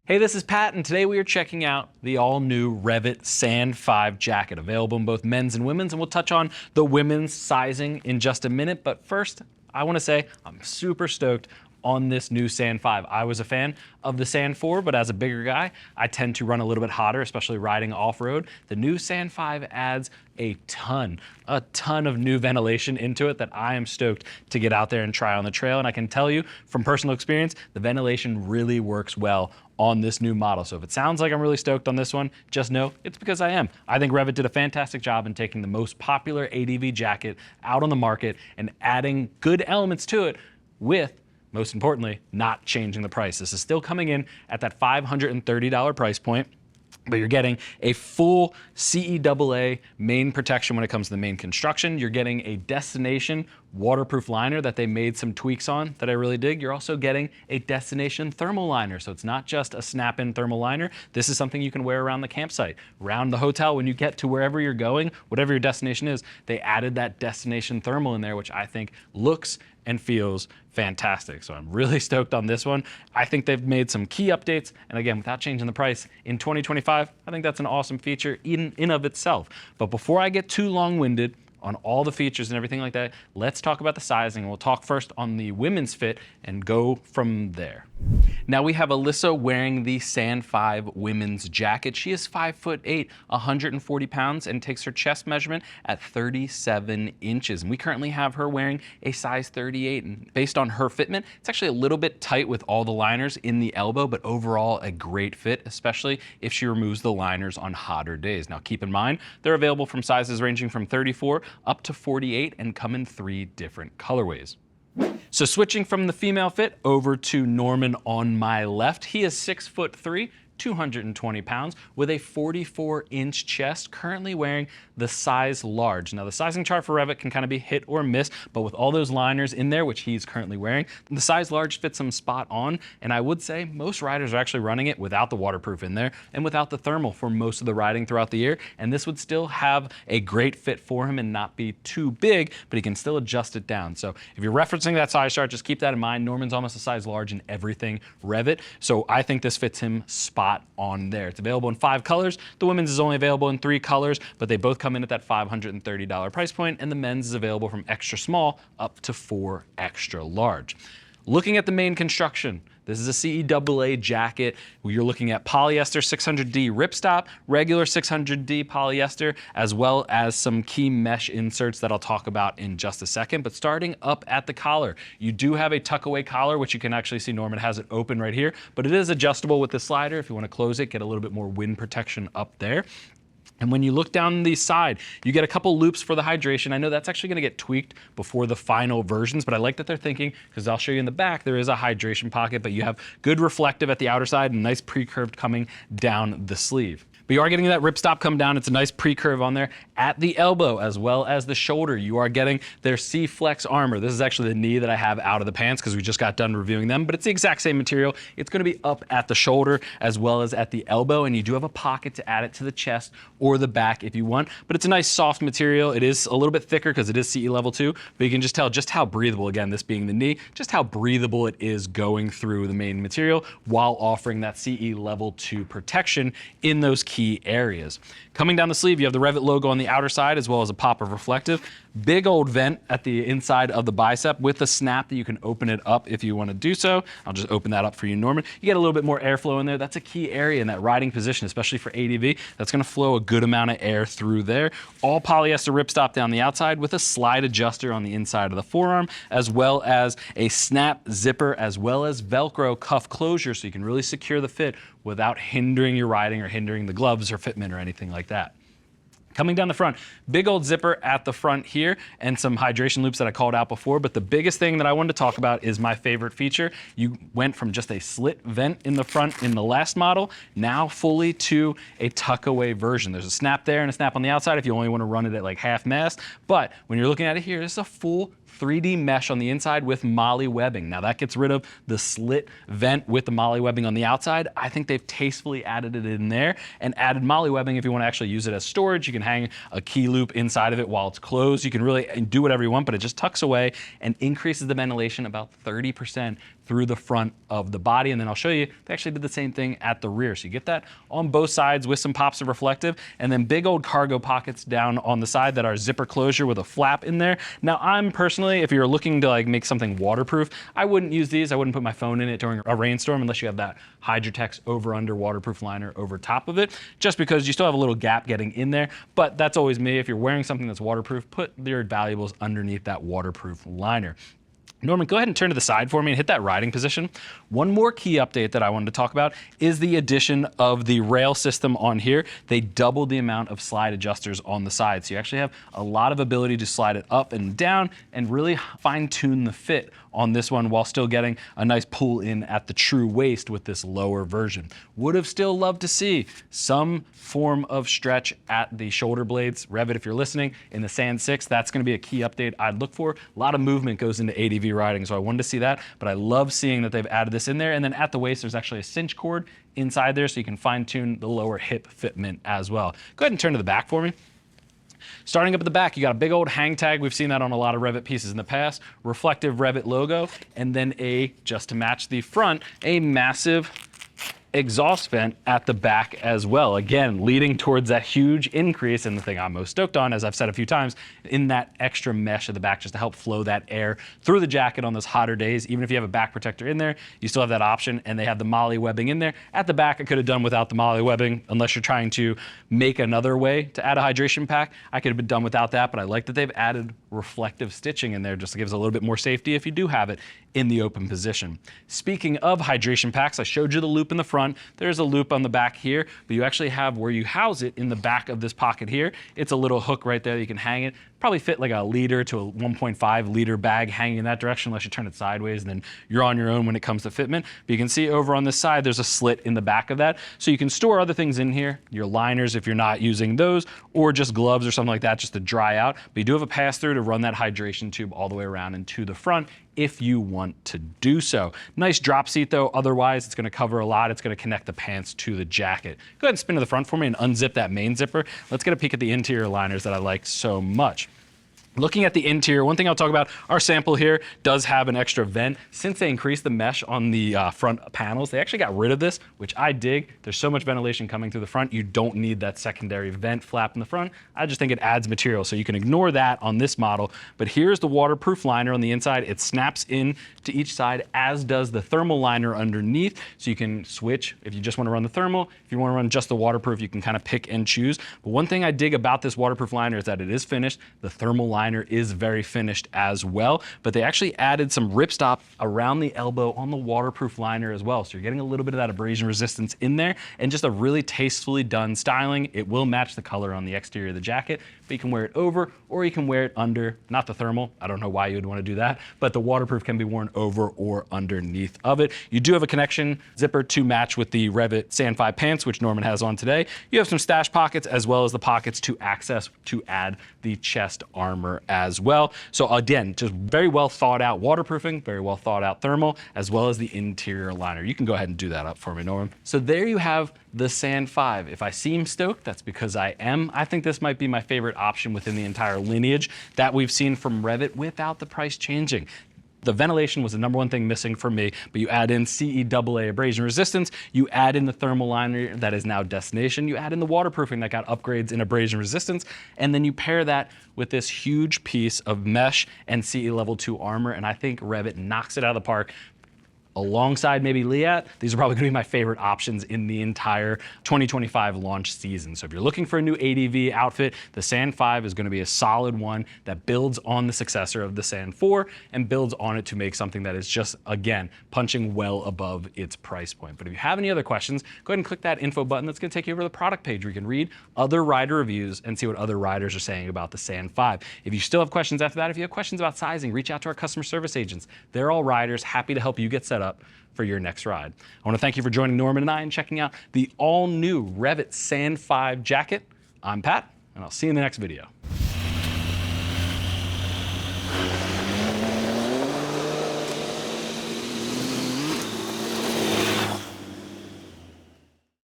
Hey, this is Pat, and today we are checking out the all-new REV'IT Sand 5 jacket, available in both men's and women's, and we'll touch on the women's sizing in just a minute. But first, I want to say I'm super stoked on this new Sand 5. I was a fan of the Sand 4, but as a bigger guy, I tend to run a little bit hotter, especially riding off-road. The new Sand 5 adds a ton of new ventilation into it that I am stoked to get out there and try on the trail. And I can tell you from personal experience, the ventilation really works well on this new model. So if it sounds like I'm really stoked on this one, just know it's because I am. I think REV'IT did a fantastic job in taking the most popular ADV jacket out on the market and adding good elements to it with, most importantly, not changing the price. This is still coming in at that $530 price point, but you're getting a full CEAA main protection when it comes to the main construction. You're getting a destination waterproof liner that they made some tweaks on that I really dig. You're also getting a destination thermal liner. So it's not just a snap-in thermal liner. This is something you can wear around the campsite, around the hotel. When you get to wherever you're going, whatever your destination is, they added that destination thermal in there, which I think looks and feels fantastic. So I'm really stoked on this one. I think they've made some key updates, and again, without changing the price in 2025, I think that's an awesome feature in of itself. But before I get too long-winded on all the features and everything like that, let's talk about the sizing. We'll talk first on the women's fit and go from there. Now we have Alyssa wearing the Sand 5 women's jacket. She is 5'8", 140 pounds, and takes her chest measurement at 37 inches. And we currently have her wearing a size 38. And based on her fitment, it's actually a little bit tight with all the liners in the elbow, but overall a great fit, especially if she removes the liners on hotter days. Now keep in mind, they're available from sizes ranging from 34 up to 48 and come in 3 different colorways. So switching from the female fit over to Norman on my left, he is 6'3", 220 pounds with a 44-inch chest, currently wearing the size large. Now the sizing chart for REV'IT can kind of be hit or miss, but with all those liners in there, which he's currently wearing, the size large fits him spot on. And I would say most riders are actually running it without the waterproof in there and without the thermal for most of the riding throughout the year. And this would still have a great fit for him and not be too big, but he can still adjust it down. So if you're referencing that size chart, just keep that in mind. Norman's almost a size large in everything REV'IT. So I think this fits him spot on there. It's available in 5 colors. The women's is only available in 3 colors, but they both come in at that $530 price point, and the men's is available from extra small up to 4 extra large. Looking at the main construction, this is a CEAA jacket. You're looking at polyester 600D ripstop, regular 600D polyester, as well as some key mesh inserts that I'll talk about in just a second. But starting up at the collar, you do have a tuck-away collar, which you can actually see Norman has it open right here, but it is adjustable with the slider. If you want to close it, get a little bit more wind protection up there. And when you look down the side, you get a couple loops for the hydration. I know that's actually gonna get tweaked before the final versions, but I like that they're thinking, because I'll show you in the back, there is a hydration pocket, but you have good reflective at the outer side and nice pre-curved coming down the sleeve. But you are getting that ripstop come down. It's a nice pre-curve on there at the elbow as well as the shoulder. You are getting their C-Flex armor. This is actually the knee that I have out of the pants because we just got done reviewing them, but it's the exact same material. It's gonna be up at the shoulder as well as at the elbow, and you do have a pocket to add it to the chest or the back if you want, but it's a nice soft material. It is a little bit thicker because it is CE level 2, but you can just tell just how breathable, again, this being the knee, just how breathable it is going through the main material while offering that CE level 2 protection in those key areas. Coming down the sleeve, you have the REV'IT logo on the outer side as well as a pop of reflective. Big old vent at the inside of the bicep with a snap that you can open it up if you want to do so. I'll just open that up for you, Norman. You get a little bit more airflow in there. That's a key area in that riding position, especially for ADV. That's going to flow a good amount of air through there. All polyester ripstop down the outside with a slide adjuster on the inside of the forearm, as well as a snap zipper, as well as Velcro cuff closure, so you can really secure the fit without hindering your riding or hindering the gloves or fitment or anything like that. Coming down the front, big old zipper at the front here and some hydration loops that I called out before, but the biggest thing that I wanted to talk about is my favorite feature. You went from just a slit vent in the front in the last model, now fully to a tuck-away version. There's a snap there and a snap on the outside if you only want to run it at like half mast, but when you're looking at it here, it's a full 3D mesh on the inside with moly webbing. Now that gets rid of the slit vent with the moly webbing on the outside. I think they've tastefully added it in there and added moly webbing if you want to actually use it as storage. You can hang a key loop inside of it while it's closed. You can really do whatever you want, but it just tucks away and increases the ventilation about 30% through the front of the body. And then I'll show you, they actually did the same thing at the rear. So you get that on both sides with some pops of reflective, and then big old cargo pockets down on the side that are zipper closure with a flap in there. Now I'm personally, if you're looking to like make something waterproof, I wouldn't use these. I wouldn't put my phone in it during a rainstorm unless you have that hydrtex over under waterproof liner over top of it, just because you still have a little gap getting in there. But that's always me. If you're wearing something that's waterproof, put your valuables underneath that waterproof liner. Norman, go ahead and turn to the side for me and hit that riding position. One more key update that I wanted to talk about is the addition of the rail system on here. They doubled the amount of slide adjusters on the side. So you actually have a lot of ability to slide it up and down and really fine tune the fit on this one while still getting a nice pull in at the true waist with this lower version. Would have still loved to see some form of stretch at the shoulder blades. REV'IT, if you're listening, in the Sand 6, that's gonna be a key update I'd look for. A lot of movement goes into ADV riding, so I wanted to see that, but I love seeing that they've added this in there. And then at the waist, there's actually a cinch cord inside there so you can fine tune the lower hip fitment as well. Go ahead and turn to the back for me. Starting up at the back, you got a big old hang tag. We've seen that on a lot of REV'IT pieces in the past. Reflective REV'IT logo, and then just to match the front, a massive exhaust vent at the back as well. Again, leading towards that huge increase, and the thing I'm most stoked on, as I've said a few times, in that extra mesh at the back just to help flow that air through the jacket on those hotter days. Even if you have a back protector in there, you still have that option, and they have the moly webbing in there. At the back, I could have done without the moly webbing, unless you're trying to make another way to add a hydration pack. I could have been done without that, but I like that they've added reflective stitching in there just to give us a little bit more safety if you do have it in the open position. Speaking of hydration packs, I showed you the loop in the front. There's a loop on the back here, but you actually have where you house it in the back of this pocket here. It's a little hook right there. You can hang it. Probably fit like a liter to a 1.5 liter bag hanging in that direction unless you turn it sideways, and then you're on your own when it comes to fitment. But you can see over on this side, there's a slit in the back of that. So you can store other things in here, your liners if you're not using those, or just gloves or something like that just to dry out. But you do have a pass through to run that hydration tube all the way around and to the front if you want to do so. Nice drop seat though, otherwise it's gonna cover a lot. It's gonna connect the pants to the jacket. Go ahead and spin to the front for me and unzip that main zipper. Let's get a peek at the interior liners that I like so much. Looking at the interior, one thing I'll talk about, our sample here does have an extra vent. Since they increased the mesh on the front panels, they actually got rid of this, which I dig. There's so much ventilation coming through the front, you don't need that secondary vent flap in the front. I just think it adds material, so you can ignore that on this model. But here's the waterproof liner on the inside. It snaps in to each side, as does the thermal liner underneath, so you can switch if you just want to run the thermal. If you want to run just the waterproof, you can kind of pick and choose. But one thing I dig about this waterproof liner is that it is finished. The thermal liner is very finished as well, but they actually added some ripstop around the elbow on the waterproof liner as well. So you're getting a little bit of that abrasion resistance in there, and just a really tastefully done styling. It will match the color on the exterior of the jacket, but you can wear it over or you can wear it under, not the thermal. I don't know why you would want to do that, but the waterproof can be worn over or underneath of it. You do have a connection zipper to match with the REV'IT Sand 5 pants, which Norman has on today. You have some stash pockets as well as the pockets to access to add the chest armor as well. So again, just very well thought out waterproofing, very well thought out thermal, as well as the interior liner. You can go ahead and do that up for me, Norman. So there you have the Sand 5. If I seem stoked, that's because I am. I think this might be my favorite option within the entire lineage that we've seen from REV'IT without the price changing. The ventilation was the #1 thing missing for me, but you add in CEAA abrasion resistance, you add in the thermal liner that is now destination, you add in the waterproofing that got upgrades in abrasion resistance, and then you pair that with this huge piece of mesh and CE level 2 armor, and I think REV'IT knocks it out of the park. Alongside maybe Liat, these are probably gonna be my favorite options in the entire 2025 launch season. So if you're looking for a new ADV outfit, the Sand 5 is gonna be a solid one that builds on the successor of the Sand 4 and builds on it to make something that is just, again, punching well above its price point. But if you have any other questions, go ahead and click that info button. That's gonna take you over to the product page where you can read other rider reviews and see what other riders are saying about the Sand 5. If you still have questions after that, if you have questions about sizing, reach out to our customer service agents. They're all riders, happy to help you get set up for your next ride. I want to thank you for joining Norman and I and checking out the all-new REV'IT Sand 5 jacket. I'm Pat, and I'll see you in the next video.